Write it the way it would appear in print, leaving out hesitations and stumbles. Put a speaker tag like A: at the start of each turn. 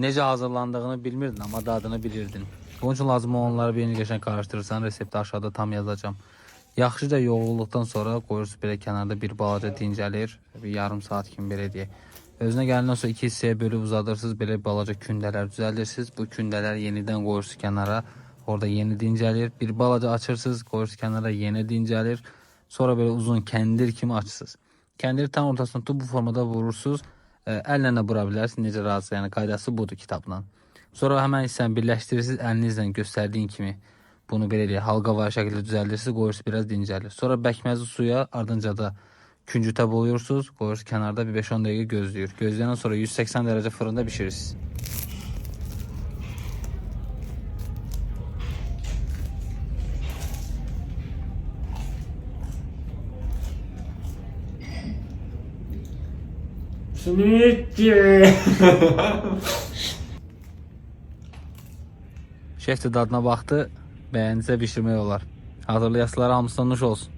A: necə hazırlandığını bilmirdin, amma dadını bilirdin. Bunun için lazım olanları birini geçen karıştırırsan, resepti aşağıda tam yazacağım. Yaxşıca yoğrulduqdan sonra qoyursunuz belə kənarda bir balaca dincəlir, bir yarım saat kimi belə deyək. Özünə gəlindən sonra iki hissəyə bölüb uzadırsınız, belə balaca kündələr düzəldirsiniz. Bu kündələr yenidən qoyursunuz kənara, orada yeni dincəlir. Bir balaca açırsınız, qoyursunuz kənara, yeni dincəlir. Sonra böyle uzun kəndir kimi açırsınız. Kəndiri tam ortasına tutub bu formada vurursunuz. Əllə də vura bilərsiniz, necə razı, yəni qaydası budur kitabla. Sonra həmən hissəni birləşdirirsiniz, əlinizlə göstərdiyin kimi. Bunu belə deyək, halqa var şəkildə düzəldirsiniz, qoyursunuz biraz dincəlir. Sonra bəkməzi suya, ardınca da küncütə boyursunuz, qoyursunuz kənarda bir 5-10 dəqiqə gözləyir. Gözləyəndən sonra 180 dərəcə fırında bişirirsiniz. Şef də dadına baxdı, bəyəndicə bişirmək olar. Hazırlayasılar hamısından nuş olsun.